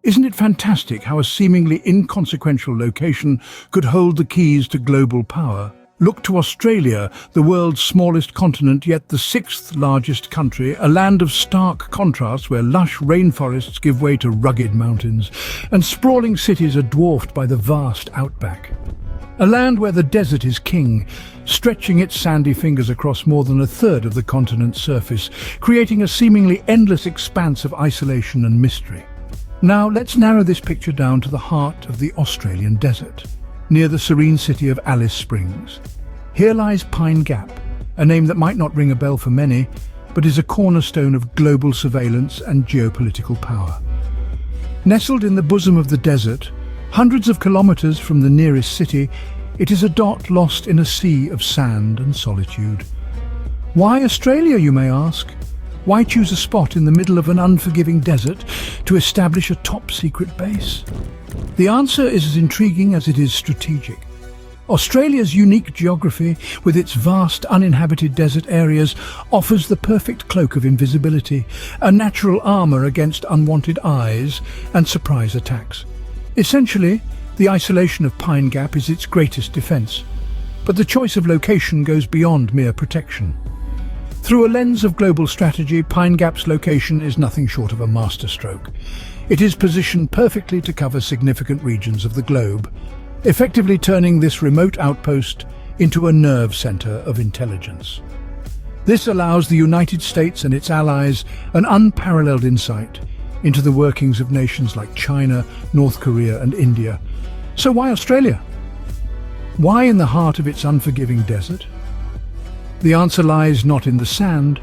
Isn't it fantastic how a seemingly inconsequential location could hold the keys to global power? Look to Australia, the world's smallest continent, yet the sixth largest country, a land of stark contrasts where lush rainforests give way to rugged mountains, and sprawling cities are dwarfed by the vast outback. A land where the desert is king, stretching its sandy fingers across more than a third of the continent's surface, creating a seemingly endless expanse of isolation and mystery. Now let's narrow this picture down to the heart of the Australian desert, near the serene city of Alice Springs. Here lies Pine Gap, a name that might not ring a bell for many, but is a cornerstone of global surveillance and geopolitical power. Nestled in the bosom of the desert, hundreds of kilometers from the nearest city, it is a dot lost in a sea of sand and solitude. Why Australia, you may ask? Why choose a spot in the middle of an unforgiving desert to establish a top-secret base? The answer is as intriguing as it is strategic. Australia's unique geography, with its vast uninhabited desert areas, offers the perfect cloak of invisibility, a natural armor against unwanted eyes and surprise attacks. Essentially, the isolation of Pine Gap is its greatest defense. But the choice of location goes beyond mere protection. Through a lens of global strategy, Pine Gap's location is nothing short of a masterstroke. It is positioned perfectly to cover significant regions of the globe, effectively turning this remote outpost into a nerve center of intelligence. This allows the United States and its allies an unparalleled insight into the workings of nations like China, North Korea, and India. So why Australia? Why in the heart of its unforgiving desert? The answer lies not in the sand,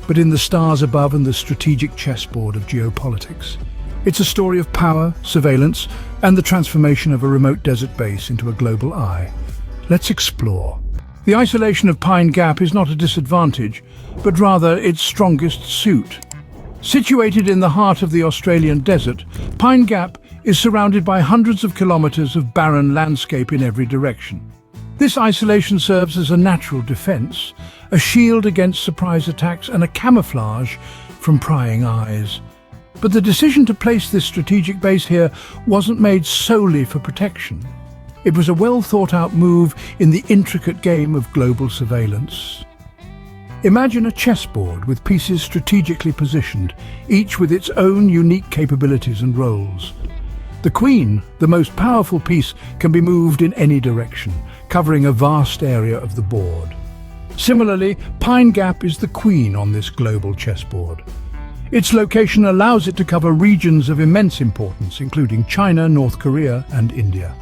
but in the stars above and the strategic chessboard of geopolitics. It's a story of power, surveillance, and the transformation of a remote desert base into a global eye. Let's explore. The isolation of Pine Gap is not a disadvantage, but rather its strongest suit. Situated in the heart of the Australian desert, Pine Gap is surrounded by hundreds of kilometers of barren landscape in every direction. This isolation serves as a natural defense, a shield against surprise attacks, and a camouflage from prying eyes. But the decision to place this strategic base here wasn't made solely for protection. It was a well-thought-out move in the intricate game of global surveillance. Imagine a chessboard with pieces strategically positioned, each with its own unique capabilities and roles. The queen, the most powerful piece, can be moved in any direction, covering a vast area of the board. Similarly, Pine Gap is the queen on this global chessboard. Its location allows it to cover regions of immense importance, including China, North Korea, and India.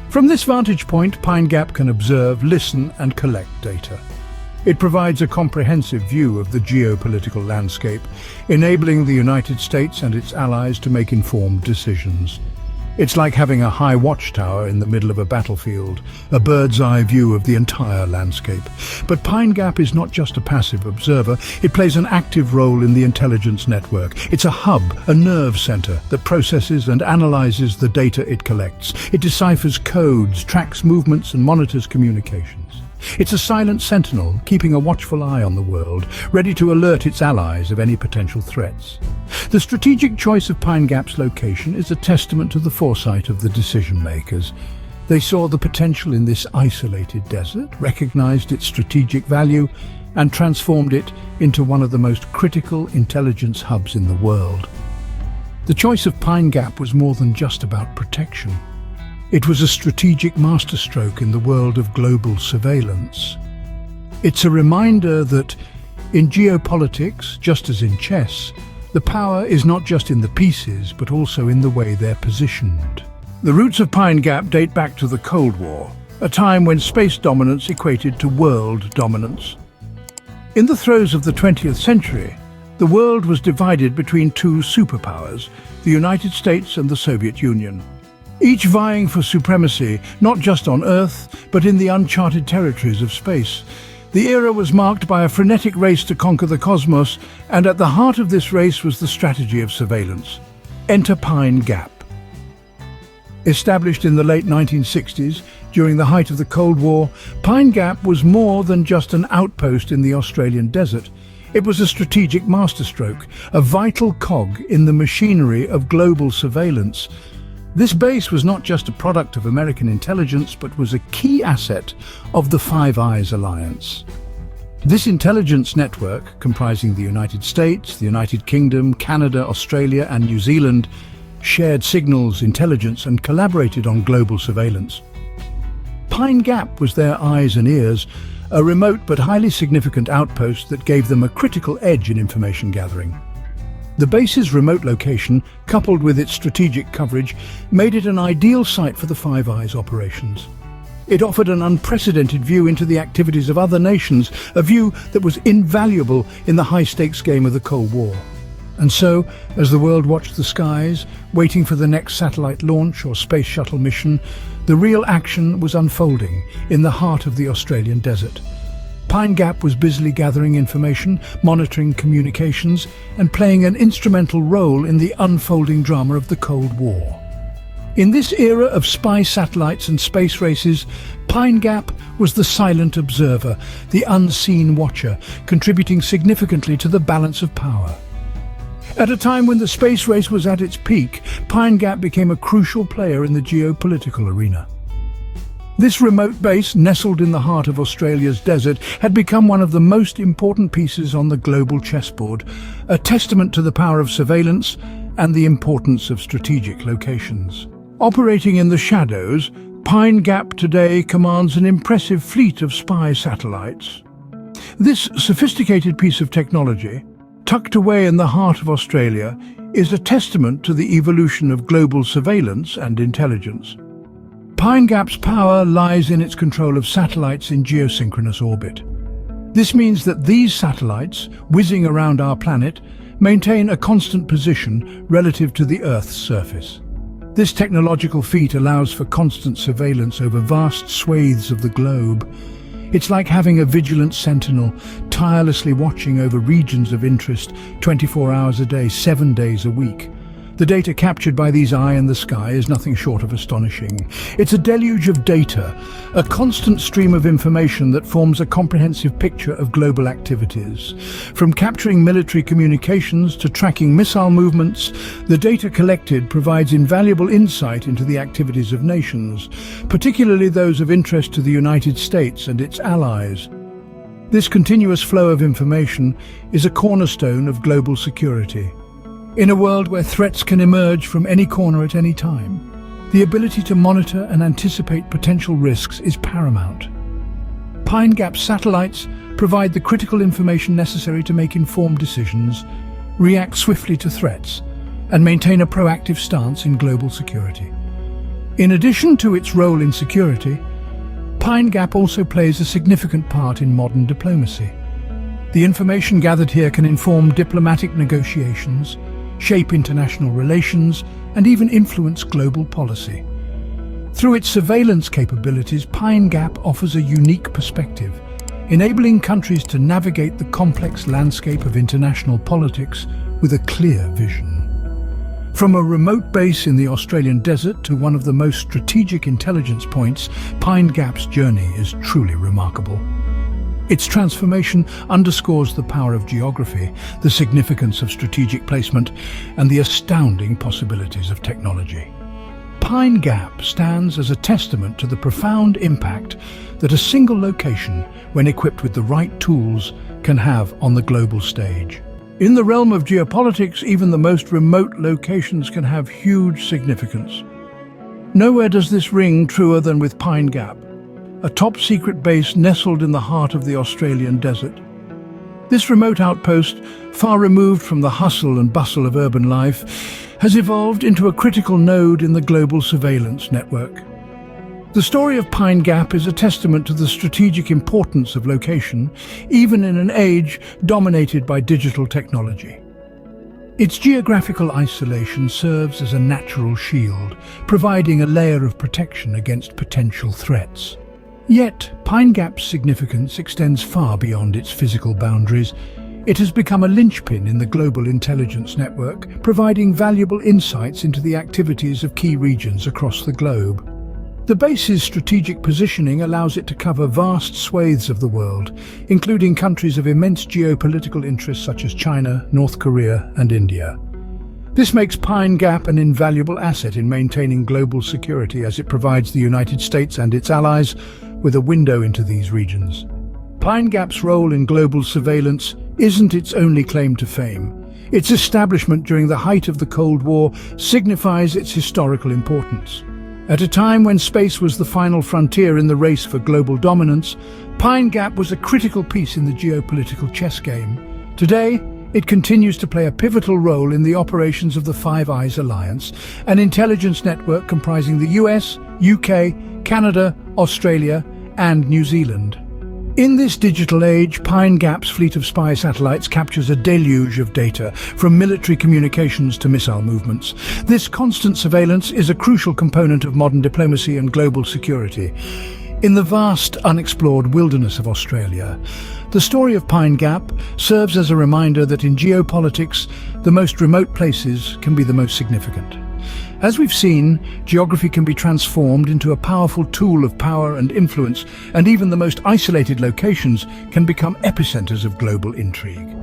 From this vantage point, Pine Gap can observe, listen, and collect data. It provides a comprehensive view of the geopolitical landscape, enabling the United States and its allies to make informed decisions. It's like having a high watchtower in the middle of a battlefield, a bird's-eye view of the entire landscape. But Pine Gap is not just a passive observer, it plays an active role in the intelligence network. It's a hub, a nerve center that processes and analyzes the data it collects. It deciphers codes, tracks movements, and monitors communications. It's a silent sentinel, keeping a watchful eye on the world, ready to alert its allies of any potential threats. The strategic choice of Pine Gap's location is a testament to the foresight of the decision-makers. They saw the potential in this isolated desert, recognized its strategic value, and transformed it into one of the most critical intelligence hubs in the world. The choice of Pine Gap was more than just about protection. It was a strategic masterstroke in the world of global surveillance. It's a reminder that, in geopolitics, just as in chess, the power is not just in the pieces, but also in the way they're positioned. The roots of Pine Gap date back to the Cold War, a time when space dominance equated to world dominance. In the throes of the 20th century, the world was divided between two superpowers, the United States and the Soviet Union, each vying for supremacy, not just on Earth, but in the uncharted territories of space. The era was marked by a frenetic race to conquer the cosmos, and at the heart of this race was the strategy of surveillance. Enter Pine Gap. Established in the late 1960s, during the height of the Cold War, Pine Gap was more than just an outpost in the Australian desert. It was a strategic masterstroke, a vital cog in the machinery of global surveillance. This base was not just a product of American intelligence, but was a key asset of the Five Eyes alliance. This intelligence network, comprising the United States, the United Kingdom, Canada, Australia, and New Zealand, shared signals, intelligence, and collaborated on global surveillance. Pine Gap was their eyes and ears, a remote but highly significant outpost that gave them a critical edge in information gathering. The base's remote location, coupled with its strategic coverage, made it an ideal site for the Five Eyes operations. It offered an unprecedented view into the activities of other nations, a view that was invaluable in the high-stakes game of the Cold War. And so, as the world watched the skies, waiting for the next satellite launch or space shuttle mission, the real action was unfolding in the heart of the Australian desert. Pine Gap was busily gathering information, monitoring communications, and playing an instrumental role in the unfolding drama of the Cold War. In this era of spy satellites and space races, Pine Gap was the silent observer, the unseen watcher, contributing significantly to the balance of power. At a time when the space race was at its peak, Pine Gap became a crucial player in the geopolitical arena. This remote base, nestled in the heart of Australia's desert, had become one of the most important pieces on the global chessboard, a testament to the power of surveillance and the importance of strategic locations. Operating in the shadows, Pine Gap today commands an impressive fleet of spy satellites. This sophisticated piece of technology, tucked away in the heart of Australia, is a testament to the evolution of global surveillance and intelligence. Pine Gap's power lies in its control of satellites in geosynchronous orbit. This means that these satellites, whizzing around our planet, maintain a constant position relative to the Earth's surface. This technological feat allows for constant surveillance over vast swathes of the globe. It's like having a vigilant sentinel, tirelessly watching over regions of interest 24 hours a day, 7 days a week. The data captured by these eye in the sky is nothing short of astonishing. It's a deluge of data, a constant stream of information that forms a comprehensive picture of global activities. From capturing military communications to tracking missile movements, the data collected provides invaluable insight into the activities of nations, particularly those of interest to the United States and its allies. This continuous flow of information is a cornerstone of global security. In a world where threats can emerge from any corner at any time, the ability to monitor and anticipate potential risks is paramount. Pine Gap satellites provide the critical information necessary to make informed decisions, react swiftly to threats, and maintain a proactive stance in global security. In addition to its role in security, Pine Gap also plays a significant part in modern diplomacy. The information gathered here can inform diplomatic negotiations, shape international relations, and even influence global policy. Through its surveillance capabilities, Pine Gap offers a unique perspective, enabling countries to navigate the complex landscape of international politics with a clear vision. From a remote base in the Australian desert to one of the most strategic intelligence points, Pine Gap's journey is truly remarkable. Its transformation underscores the power of geography, the significance of strategic placement, and the astounding possibilities of technology. Pine Gap stands as a testament to the profound impact that a single location, when equipped with the right tools, can have on the global stage. In the realm of geopolitics, even the most remote locations can have huge significance. Nowhere does this ring truer than with Pine Gap, a top-secret base nestled in the heart of the Australian desert. This remote outpost, far removed from the hustle and bustle of urban life, has evolved into a critical node in the global surveillance network. The story of Pine Gap is a testament to the strategic importance of location, even in an age dominated by digital technology. Its geographical isolation serves as a natural shield, providing a layer of protection against potential threats. Yet, Pine Gap's significance extends far beyond its physical boundaries. It has become a linchpin in the global intelligence network, providing valuable insights into the activities of key regions across the globe. The base's strategic positioning allows it to cover vast swathes of the world, including countries of immense geopolitical interest such as China, North Korea, and India. This makes Pine Gap an invaluable asset in maintaining global security as it provides the United States and its allies with a window into these regions. Pine Gap's role in global surveillance isn't its only claim to fame. Its establishment during the height of the Cold War signifies its historical importance. At a time when space was the final frontier in the race for global dominance, Pine Gap was a critical piece in the geopolitical chess game. Today, it continues to play a pivotal role in the operations of the Five Eyes Alliance, an intelligence network comprising the US, UK, Canada, Australia, and New Zealand. In this digital age, Pine Gap's fleet of spy satellites captures a deluge of data, from military communications to missile movements. This constant surveillance is a crucial component of modern diplomacy and global security. In the vast, unexplored wilderness of Australia, the story of Pine Gap serves as a reminder that in geopolitics, the most remote places can be the most significant. As we've seen, geography can be transformed into a powerful tool of power and influence, and even the most isolated locations can become epicenters of global intrigue.